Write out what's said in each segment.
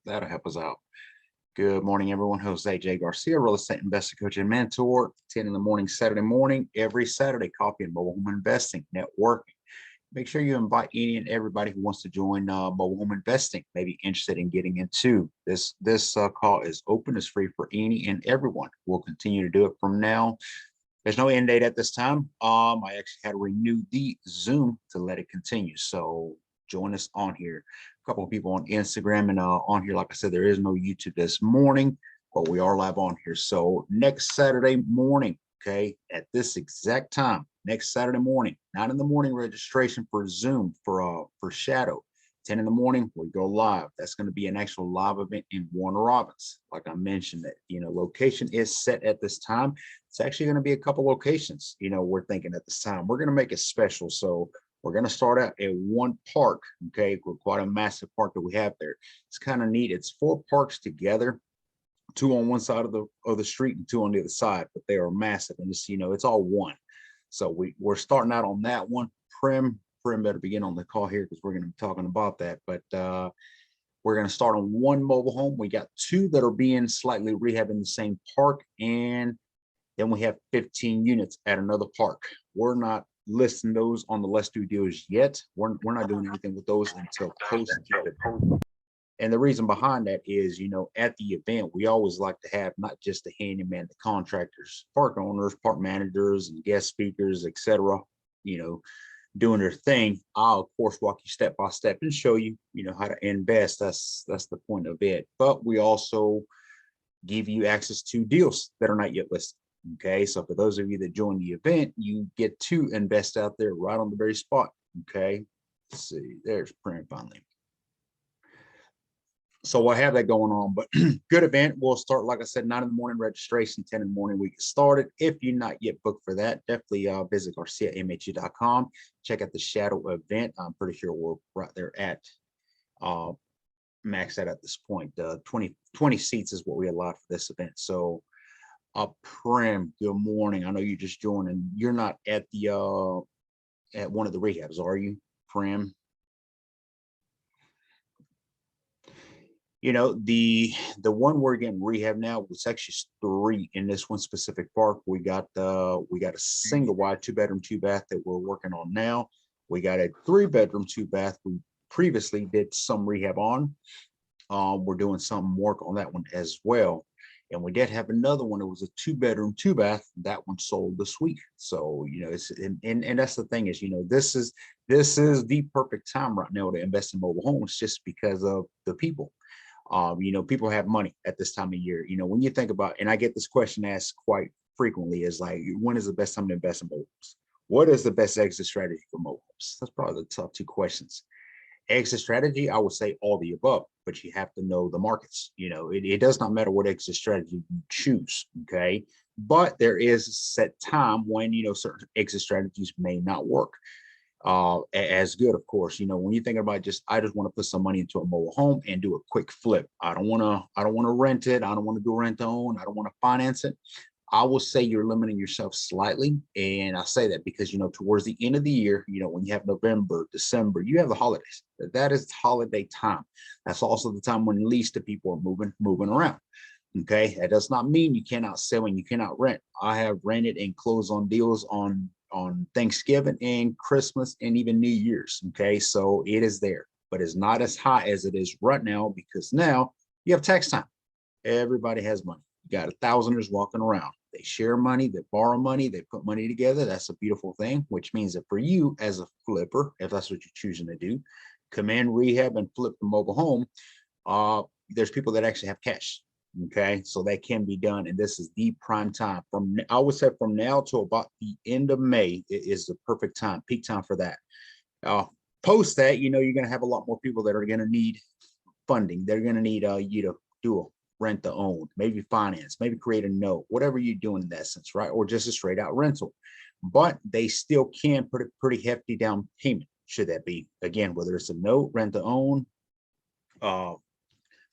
That'll help us out. Good morning, everyone. Jose J. Garcia, real estate investor, coach, and mentor. 10 in the morning, Saturday morning, every Saturday, coffee and mobile home investing, networking. Make sure you invite any and everybody who wants to join mobile home investing, maybe interested in getting into this call is open, is free for any and everyone. We'll continue to do it from now. There's no end date at this time. I actually had to renew the Zoom to let it continue. So join us on here. A couple of people on Instagram and on here. Like I said, there is no YouTube this morning, but we are live on here. So next Saturday morning, okay, at this exact time, next Saturday morning, 9 in the morning registration for Zoom for Shadow. 10 in the morning, we go live. That's going to be an actual live event in Warner Robins. Like I mentioned, that location is set at this time. It's actually going to be a couple locations. We're thinking at this time. We're going to make it special. So we're going to start out at one park. Okay, we're quite a massive park that we have there. It's kind of neat. It's 4 parks together, 2 on one side of the street and 2 on the other side, but they are massive, and it's all one. So we're starting out on that one. Prim better begin on the call here because we're going to be talking about that. But we're going to start on one mobile home. We got 2 that are being slightly rehabbed in the same park, and then we have 15 units at another park. We're not listing those on the Let's Do deals yet. We're not doing anything with those until post. And the reason behind that is, at the event, we always like to have not just the handyman, the contractors, park owners, park managers, and guest speakers, etc. Doing their thing. I'll of course walk you step by step and show you, how to invest. That's the point of it. But we also give you access to deals that are not yet listed. Okay, so for those of you that join the event, you get to invest out there right on the very spot. Okay, let's see, there's print finally. So we'll have that going on, but good event. We'll start, like I said, 9 in the morning registration, 10 in the morning we get started. If you're not yet booked for that, definitely visit GarciaMHU.com. Check out the Shadow event. I'm pretty sure we're right there at max at this point. 20 seats is what we allowed for this event. So Prim, good morning. I know you just joined, and you're not at the at one of the rehabs, are you, Prim? The one we're getting rehab now, it's actually 3 in this one specific park. We got a single wide 2-bedroom 2-bath that we're working on now. We got a 3-bedroom 2-bath we previously did some rehab on. We're doing some work on that one as well. And we did have another one. It was a 2-bedroom 2-bath. That one sold this week. So it's and that's the thing is, this is the perfect time right now to invest in mobile homes, just because of the people. People have money at this time of year. When you think about, and I get this question asked quite frequently, is like, when is the best time to invest in mobile homes? What is the best exit strategy for mobile homes? That's probably the top 2 questions. Exit strategy, I would say all the above, but you have to know the markets. It does not matter what exit strategy you choose. Okay, but there is a set time when certain exit strategies may not work as good. Of course, when you think about I just want to put some money into a mobile home and do a quick flip. I don't want to rent it. I don't want to do rent to own. I don't want to finance it. I will say you're limiting yourself slightly. And I say that because, towards the end of the year, when you have November, December, you have the holidays. That is holiday time. That's also the time when least the people are moving around. Okay. That does not mean you cannot sell and you cannot rent. I have rented and closed on deals on Thanksgiving and Christmas and even New Year's. Okay. So it is there, but it's not as high as it is right now, because now you have tax time. Everybody has money. You got 1,000ers walking around. They share money, they borrow money, they put money together. That's a beautiful thing, which means that for you as a flipper, if that's what you're choosing to do, come in, rehab, and flip the mobile home, there's people that actually have cash. Okay, so that can be done, and this is the prime time. I would say from now to about the end of May is the perfect time, peak time for that. Post that, you're going to have a lot more people that are going to need funding. They're going to need you to do a rent to own, maybe finance, maybe create a note, whatever you're doing in that sense, right? Or just a straight out rental. But they still can put a pretty hefty down payment, should that be, again, whether it's a note, rent to own,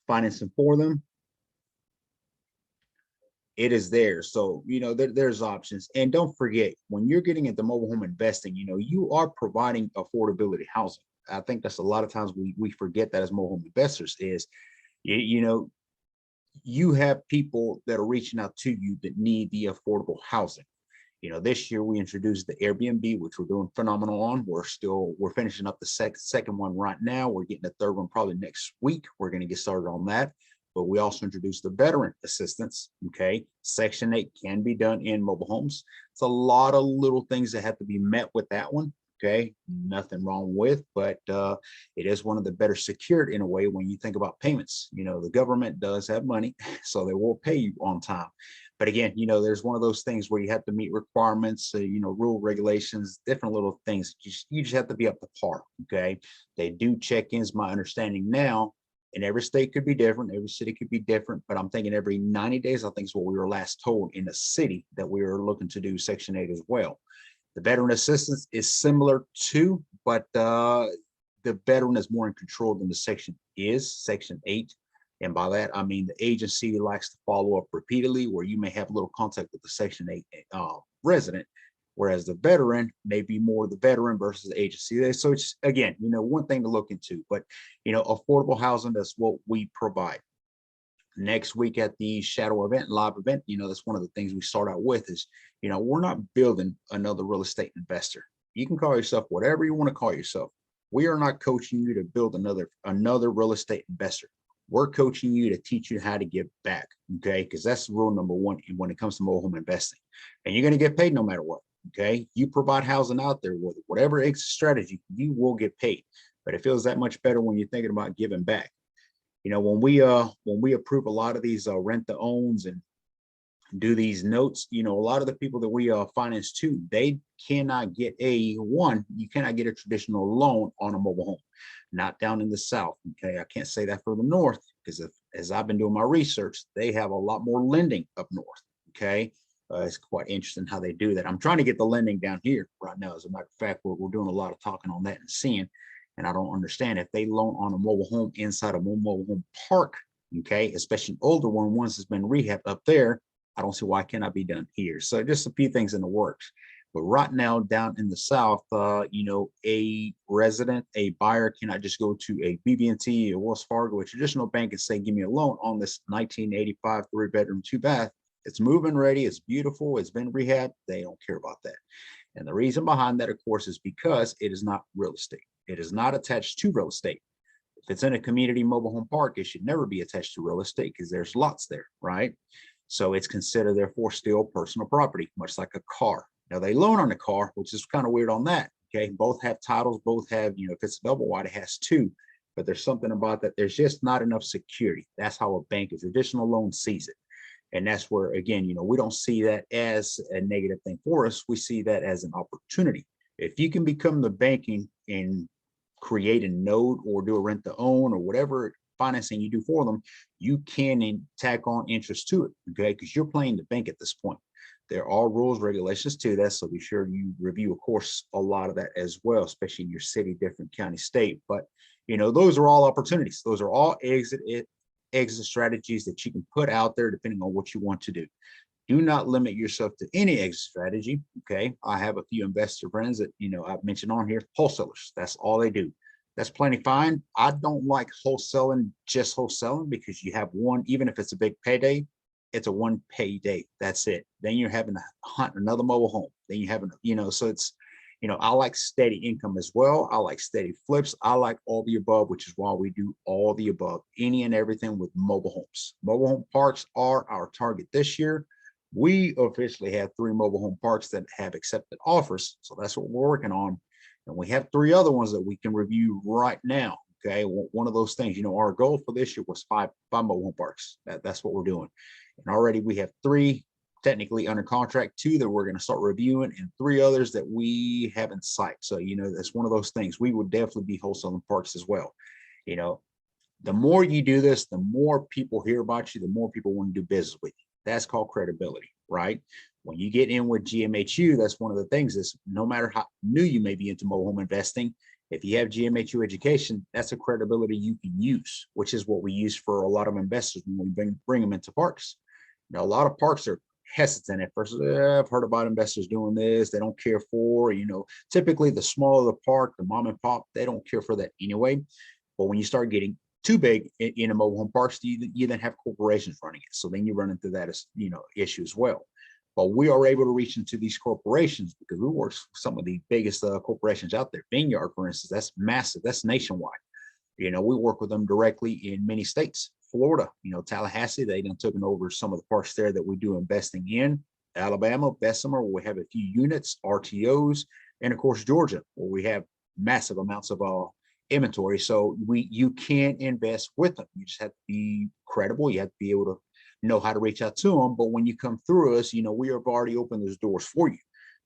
financing for them. It is there. So, there's options. And don't forget, when you're getting into mobile home investing, you are providing affordability housing. I think that's a lot of times we forget that as mobile home investors is, you know, you have people that are reaching out to you that need the affordable housing. This year we introduced the Airbnb, which we're doing phenomenal on. We're finishing up the second one right now. We're getting the third one probably next week. We're going to get started on that. But we also introduced the veteran assistance. Okay. Section 8 can be done in mobile homes. It's a lot of little things that have to be met with that one. Okay. Nothing wrong with, but it is one of the better secured in a way when you think about payments. The government does have money, so they will pay you on time. But again, there's one of those things where you have to meet requirements, rule regulations, different little things. You just have to be up to par. Okay. They do check-ins, my understanding now, and every state could be different. Every city could be different, but I'm thinking every 90 days, I think is what we were last told in the city that we were looking to do Section 8 as well. The veteran assistance is similar to, but the veteran is more in control than the section is, Section 8. And by that, I mean the agency likes to follow up repeatedly, where you may have a little contact with the Section 8 resident, whereas the veteran may be more the veteran versus the agency. So it's, again, one thing to look into, but, affordable housing, that's what we provide. Next week at the shadow event, live event, that's one of the things we start out with is, we're not building another real estate investor. You can call yourself whatever you want to call yourself. We are not coaching you to build another real estate investor. We're coaching you to teach you how to give back. Okay. Because that's rule number one when it comes to mobile home investing. And you're going to get paid no matter what. Okay. You provide housing out there with whatever exit strategy, you will get paid. But it feels that much better when you're thinking about giving back. When we approve a lot of these rent to owns and do these notes, a lot of the people that we finance to, they cannot get you cannot get a traditional loan on a mobile home, not down in the South. Okay. I can't say that for the North, because as I've been doing my research, they have a lot more lending up North. Okay. It's quite interesting how they do that. I'm trying to get the lending down here right now. As a matter of fact, we're doing a lot of talking on that and seeing. And I don't understand if they loan on a mobile home inside a mobile home park, okay, especially an older one, once it's been rehabbed up there, I don't see why it cannot be done here. So just a few things in the works. But right now down in the South, a resident, a buyer cannot just go to a BB&T or Wells Fargo, a traditional bank, and say, give me a loan on this 1985 3-bedroom, 2-bath. It's move-in ready. It's beautiful. It's been rehabbed. They don't care about that. And the reason behind that, of course, is because it is not real estate. It is not attached to real estate. If it's in a community mobile home park, it should never be attached to real estate because there's lots there, right? So it's considered, therefore, still personal property, much like a car. Now, they loan on the car, which is kind of weird on that, okay? Both have titles, both have, if it's a double wide, it has two. But there's something about that. There's just not enough security. That's how a bank, a traditional loan, sees it. And that's where, again, we don't see that as a negative thing for us. We see that as an opportunity. If you can become the banking and create a node or do a rent to own or whatever financing you do for them, you can tack on interest to it, okay? Because you're playing the bank at this point. There are rules, regulations to that, so be sure you review, of course, a lot of that as well, especially in your city, different county, state. But, those are all opportunities. Those are all exit strategies that you can put out there depending on what you want to do. Do not limit yourself to any exit strategy. Okay. I have a few investor friends that, I've mentioned on here, wholesalers. That's all they do. That's plenty fine. I don't like wholesaling, just wholesaling, because you have one, even if it's a big payday, it's a one payday. That's it. Then you're having to hunt another mobile home. Then you have, so it's, I like steady income as well. I like steady flips. I like all the above, which is why we do all the above, any and everything with mobile homes. Mobile home parks are our target this year. We officially have 3 mobile home parks that have accepted offers. So that's what we're working on. And we have 3 other ones that we can review right now. Okay. One of those things, our goal for this year was five mobile home parks. That's what we're doing. And already we have 3 technically under contract, 2 that we're going to start reviewing, and 3 others that we have in sight. So, that's one of those things. We would definitely be wholesaling parks as well. The more you do this, the more people hear about you, the more people want to do business with you. That's called credibility, right? When you get in with GMHU, that's one of the things is no matter how new you may be into mobile home investing, if you have GMHU education, that's a credibility you can use, which is what we use for a lot of investors when we bring them into parks. Now, a lot of parks are hesitant at first. I've heard about investors doing this. They don't care for, typically the smaller the park, the mom and pop, they don't care for that anyway. But when you start getting too big in a mobile home parks, you then have corporations running it. So then you run into that as, issue as well. But we are able to reach into these corporations because we work with some of the biggest corporations out there. Vineyard, for instance, that's massive. That's nationwide. We work with them directly in many states. Florida, Tallahassee, they done taken over some of the parks there that we do investing in. Alabama, Bessemer, where we have a few units, RTOs, and of course, Georgia, where we have massive amounts of inventory. So you can invest with them. You just have to be credible. You have to be able to know how to reach out to them. But when you come through us, we have already opened those doors for you.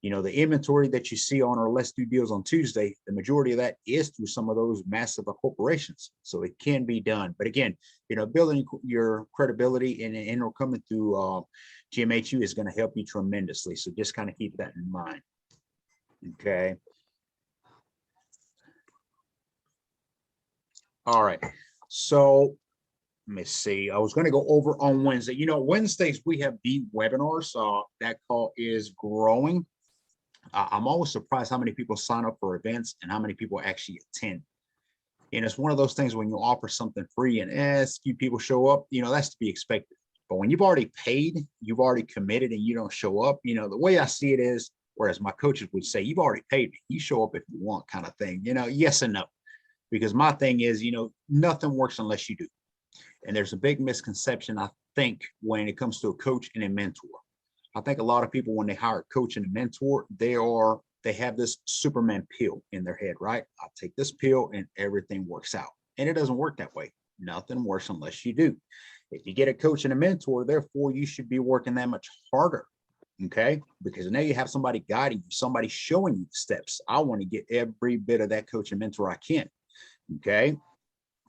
The inventory that you see on our Let's Do Deals on Tuesday, the majority of that is through some of those massive corporations. So it can be done. But again, building your credibility and coming through GMHU is going to help you tremendously. So just kind of keep that in mind. Okay. All right. So let me see. I was going to go over on Wednesday. Wednesdays we have the webinars. That call is growing. I'm always surprised how many people sign up for events and how many people actually attend. And it's one of those things when you offer something free and as few people show up, that's to be expected. But when you've already paid, you've already committed and you don't show up, the way I see it is, whereas my coaches would say, you've already paid me, you show up if you want kind of thing, yes and no. Because my thing is, nothing works unless you do. And there's a big misconception, I think, when it comes to a coach and a mentor. I think a lot of people, when they hire a coach and a mentor, they have this Superman pill in their head, right? I'll take this pill and everything works out. And it doesn't work that way. Nothing works unless you do. If you get a coach and a mentor, therefore you should be working that much harder. Okay, because now you have somebody guiding you, somebody showing you the steps. I want to get every bit of that coach and mentor I can. Okay.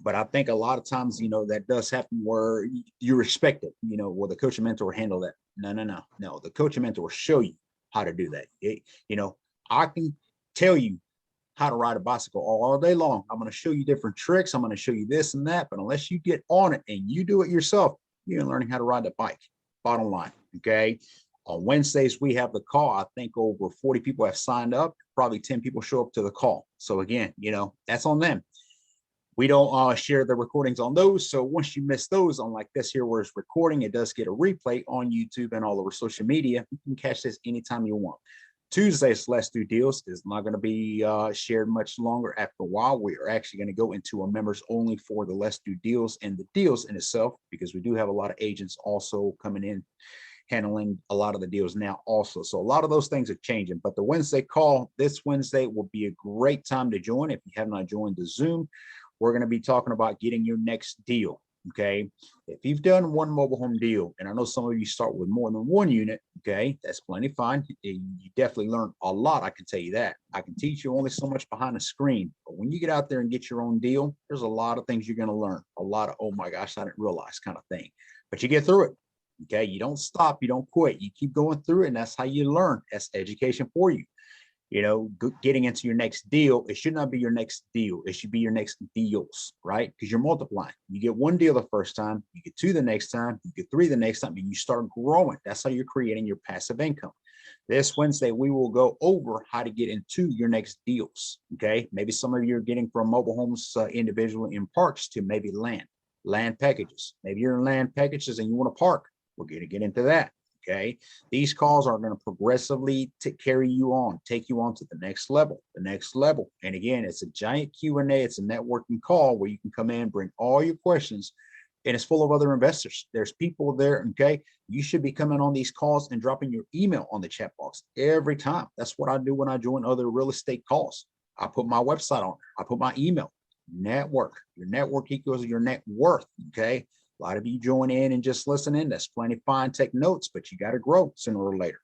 But I think a lot of times, that does happen where you expect it, where the coach and mentor handle that. No. The coach and mentor will show you how to do that. I can tell you how to ride a bicycle all day long. I'm going to show you different tricks. I'm going to show you this and that. But unless you get on it and you do it yourself, you're learning how to ride the bike. Bottom line. Okay. On Wednesdays, we have the call. I think over 40 people have signed up. Probably 10 people show up to the call. So again, that's on them. We don't share the recordings on those. So once you miss those on like this here where it's recording, it does get a replay on YouTube and all over social media. You can catch this anytime you want. Tuesday's Let's Do Deals is not going to be shared much longer. After a while, we are actually going to go into a members only for the Let's Do Deals and the deals in itself, because we do have a lot of agents also coming in, handling a lot of the deals now also. So a lot of those things are changing, but the Wednesday call this Wednesday will be a great time to join. If you have not joined the Zoom, we're going to be talking about getting your next deal. Okay. If you've done one mobile home deal, and I know some of you start with more than one unit, okay, that's plenty fine. You definitely learn a lot. I can tell you that. I can teach you only so much behind the screen, but when you get out there and get your own deal, there's a lot of things you're going to learn. A lot of, oh my gosh, I didn't realize kind of thing, but you get through it. Okay. You don't stop. You don't quit. You keep going through it. And that's how you learn. That's education for you. Getting into your next deal, it should not be your next deal. It should be your next deals, right? Because you're multiplying. You get one deal the first time, you get two the next time, you get three the next time, and you start growing. That's how you're creating your passive income. This Wednesday, we will go over how to get into your next deals, okay? Maybe some of you are getting from mobile homes individually in parks to maybe land packages. Maybe you're in land packages and you want to park. We're going to get into that. Okay, these calls are going to progressively carry you on, take you on to the next level. And again, it's a giant Q&A. It's a networking call where you can come in, bring all your questions, and it's full of other investors. There's people there. Okay, you should be coming on these calls and dropping your email on the chat box every time. That's what I do when I join other real estate calls. I put my website on. I put my email. Network. Your network equals your net worth. Okay. A lot of you join in and just listen in. That's plenty fine. Take notes, but you got to grow sooner or later.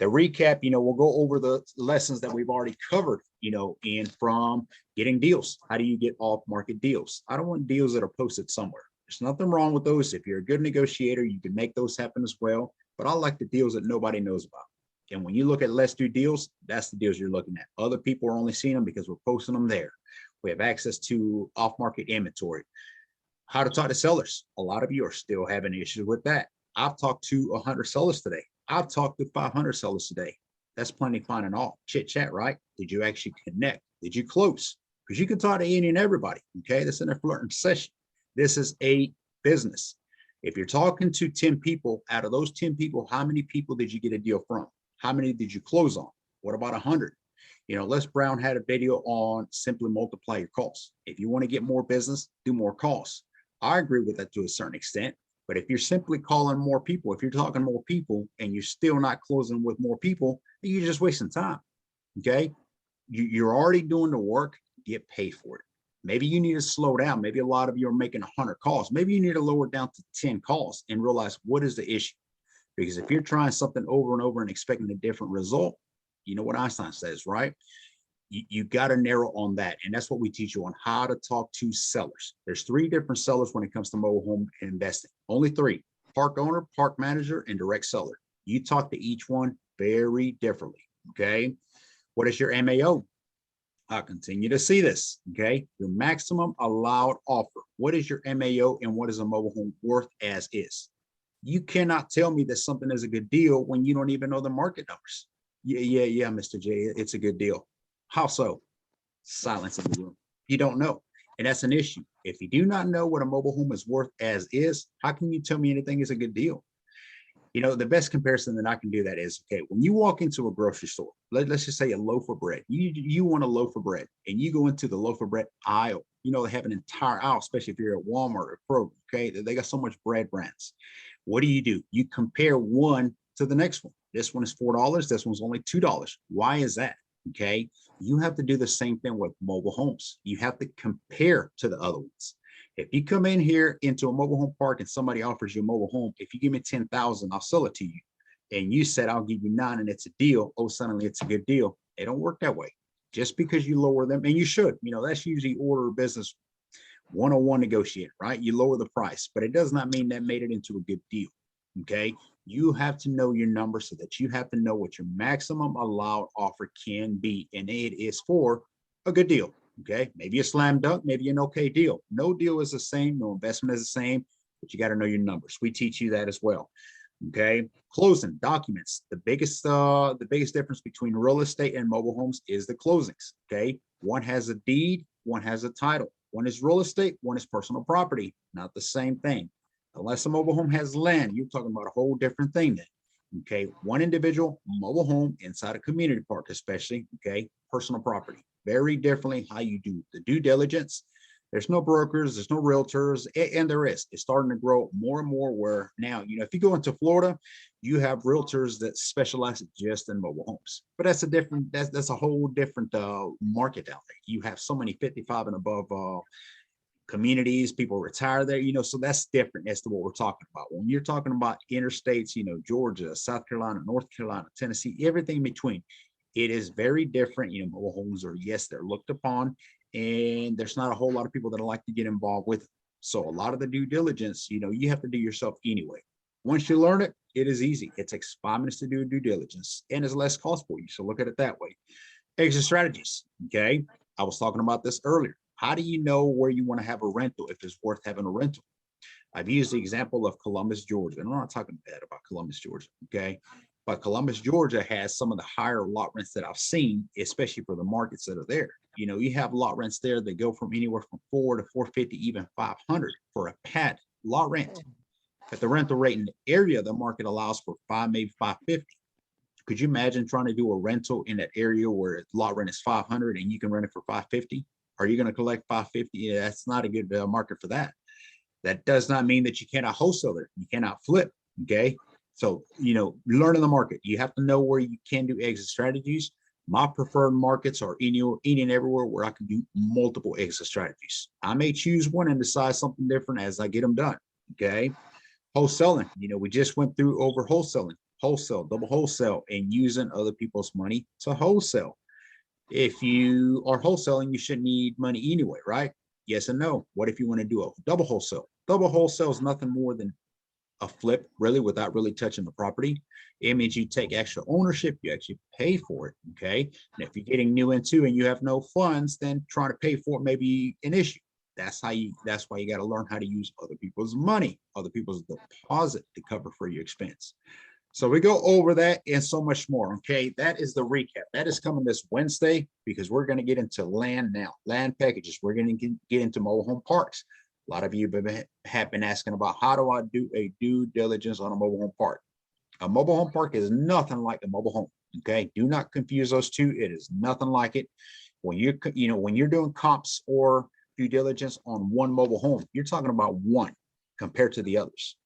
The recap, we'll go over the lessons that we've already covered, and from getting deals. How do you get off market deals? I don't want deals that are posted somewhere. There's nothing wrong with those. If you're a good negotiator, you can make those happen as well. But I like the deals that nobody knows about. And when you look at Let's Do Deals, that's the deals you're looking at. Other people are only seeing them because we're posting them there. We have access to off-market inventory. How to talk to sellers. A lot of you are still having issues with that. I've talked to 100 sellers today. I've talked to 500 sellers today. That's plenty fine and all. Chit chat, right? Did you actually connect? Did you close? Because you can talk to any and everybody. Okay, that's in a flirting session. This is a business. If you're talking to 10 people, out of those 10 people, how many people did you get a deal from? How many did you close on? What about 100? Les Brown had a video on simply multiply your calls. If you want to get more business, do more calls. I agree with that to a certain extent. But if you're simply calling more people, if you're talking more people and you're still not closing with more people, you're just wasting time. Okay. You're already doing the work, get paid for it. Maybe you need to slow down. Maybe a lot of you are making 100 calls. Maybe you need to lower it down to 10 calls and realize what is the issue. Because if you're trying something over and over and expecting a different result, you know what Einstein says, right? You got to narrow on that. And that's what we teach you on how to talk to sellers. There's 3 different sellers when it comes to mobile home investing. Only 3: park owner, park manager, and direct seller. You talk to each one very differently. Okay. What is your MAO? I'll continue to see this. Okay. Your maximum allowed offer. What is your MAO and what is a mobile home worth as is? You cannot tell me that something is a good deal when you don't even know the market numbers. Yeah, Mr. J, it's a good deal. How so? Silence in the room. You don't know. And that's an issue. If you do not know what a mobile home is worth as is, how can you tell me anything is a good deal? The best comparison that I can do that is, okay, when you walk into a grocery store, let's just say a loaf of bread, you want a loaf of bread and you go into the loaf of bread aisle, they have an entire aisle, especially if you're at Walmart or Kroger, okay, they got so much bread brands. What do? You compare one to the next one. This one is $4. This one's only $2. Why is that? Okay. You have to do the same thing with mobile homes. You have to compare to the other ones. If you come in here into a mobile home park and somebody offers you a mobile home, if you give me 10,000, I'll sell it to you. And you said, I'll give you 9 and it's a deal. Oh, suddenly it's a good deal. It don't work that way. Just because you lower them, and you should, that's usually order of business 101 negotiate, right? You lower the price, but it does not mean that made it into a good deal. Okay. You have to know your number so that you have to know what your maximum allowed offer can be. And it is for a good deal. Okay. Maybe a slam dunk, maybe an okay deal. No deal is the same. No investment is the same, but you got to know your numbers. We teach you that as well. Okay. Closing documents. The biggest difference between real estate and mobile homes is the closings. Okay. One has a deed, one has a title. One is real estate, one is personal property. Not the same thing. Unless a mobile home has land, you're talking about a whole different thing then. Okay. One individual mobile home inside a community park, especially, okay, personal property. Very differently how you do the due diligence. There's no brokers, there's no realtors, and there is. It's starting to grow more and more where now, if you go into Florida, you have realtors that specialize just in mobile homes. But that's a whole different market out there. You have so many 55 and above communities, people retire there, so that's different as to what we're talking about. When you're talking about interstates, Georgia, South Carolina, North Carolina, Tennessee, everything in between, it is very different. Mobile homes are, yes, they're looked upon, and there's not a whole lot of people that like to get involved with it. So a lot of the due diligence, you have to do yourself anyway. Once you learn it, it is easy. It takes 5 minutes to do due diligence and it's less cost for you. So look at it that way. Exit strategies. Okay. I was talking about this earlier. How do you know where you want to have a rental if it's worth having a rental? I've used the example of Columbus, Georgia. And I'm not talking bad about Columbus, Georgia. Okay. But Columbus, Georgia has some of the higher lot rents that I've seen, especially for the markets that are there. You have lot rents there that go from anywhere from $400 to $450, even $500 for a pad lot rent. But the rental rate in the area the market allows for $500, maybe $550. Could you imagine trying to do a rental in that area where lot rent is $500 and you can rent it for $550? Are you going to collect $550? Yeah, that's not a good market for that. That does not mean that you cannot wholesale it. You cannot flip. Okay. So, learning the market, you have to know where you can do exit strategies. My preferred markets are any and everywhere where I can do multiple exit strategies. I may choose one and decide something different as I get them done. Okay. Wholesaling, we just went through over wholesaling, wholesale, double wholesale, and using other people's money to wholesale. If you are wholesaling, you shouldn't need money anyway, right? Yes and no. What if you want to do a double wholesale? Double wholesale is nothing more than a flip, really, without really touching the property. It means you take extra ownership, you actually pay for it. Okay. And if you're getting new into and you have no funds, then trying to pay for it may be an issue. That's why you got to learn how to use other people's money, other people's deposit to cover for your expense. So we go over that and so much more. Okay. That is the recap. That is coming this Wednesday because we're going to get into land now, land packages. We're going to get into mobile home parks. A lot of you have been asking about how do I do a due diligence on a mobile home park. A mobile home park is nothing like a mobile home. Okay, do not confuse those two. It is nothing like it. When when you're doing comps or due diligence on one mobile home, you're talking about one compared to the others.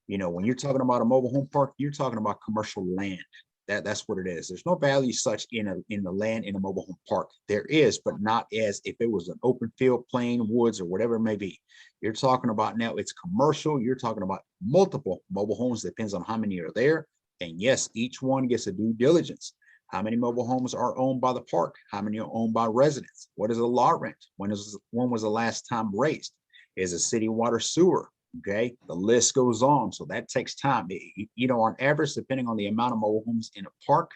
When you're talking about a mobile home park, you're talking about commercial land. That's what it is. There's no value such in the land in a mobile home park. There is, but not as if it was an open field, plain woods, or whatever it may be. You're talking about now it's commercial. You're talking about multiple mobile homes. Depends on how many are there. And yes, each one gets a due diligence. How many mobile homes are owned by the park? How many are owned by residents? What is the law rent? When was the last time raised? Is a city water sewer? Okay, the list goes on. So that takes time. On average, depending on the amount of mobile homes in a park,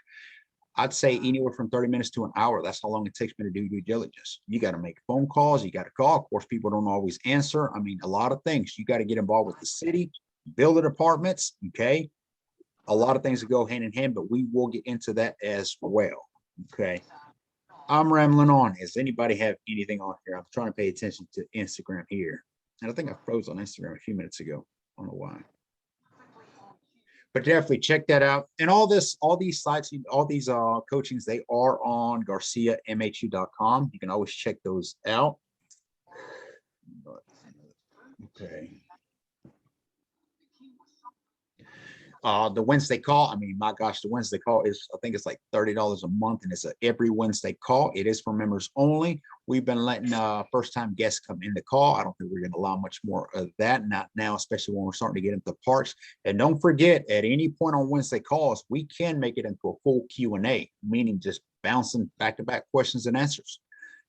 I'd say anywhere from 30 minutes to an hour. That's how long it takes me to do due diligence. You got to make phone calls. You got to call. Of course, people don't always answer. I mean, a lot of things. You got to get involved with the city, builder departments. Okay, a lot of things that go hand in hand, but we will get into that as well. Okay, I'm rambling on. Does anybody have anything on here? I'm trying to pay attention to Instagram here. And I think I froze on Instagram a few minutes ago. I don't know why. But definitely check that out. And all these sites, all these coachings, they are on GarciaMHU.com. You can always check those out. Okay. The Wednesday call, I mean, my gosh, the Wednesday call is, I think it's like $30 a month, and it's every Wednesday call. It is for members only. We've been letting first-time guests come in the call. I don't think we're going to allow much more of that, not now, especially when we're starting to get into parks. And don't forget, at any point on Wednesday calls, we can make it into a full Q&A, meaning just bouncing back-to-back questions and answers.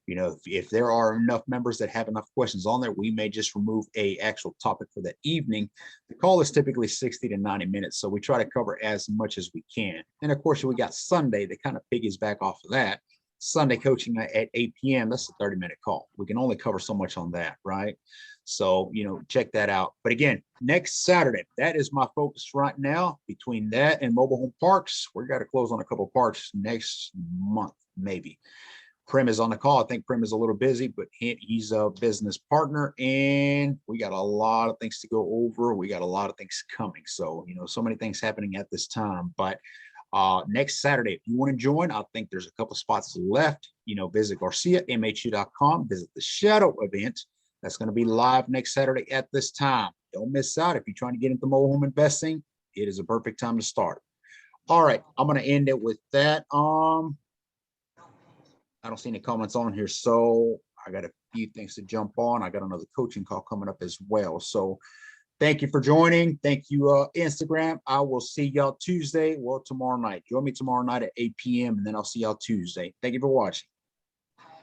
If there are enough members that have enough questions on there, we may just remove a actual topic for that evening. The call is typically 60 to 90 minutes, so we try to cover as much as we can. And of course, we got Sunday that kind of piggies back off of that. Sunday coaching at 8 p.m. That's a 30-minute call. We can only cover so much on that, right? So, check that out. But again, next Saturday, that is my focus right now. Between that and mobile home parks, we're got to close on a couple of parks next month, maybe. Prim is on the call. I think Prim is a little busy, but he's a business partner, and we got a lot of things to go over. We got a lot of things coming. So, so many things happening at this time. But next Saturday, if you want to join, I think there's a couple spots left. Visit GarciaMHU.com. Visit the Shadow event. That's going to be live next Saturday at this time. Don't miss out. If you're trying to get into mobile home investing, it is a perfect time to start. All right, I'm going to end it with that. I don't see any comments on here, so I got a few things to jump on. I got another coaching call coming up as well. So thank you for joining. Thank you, Instagram. I will see y'all Tuesday, tomorrow night. Join me tomorrow night at 8 p.m. and then I'll see y'all Tuesday. Thank you for watching.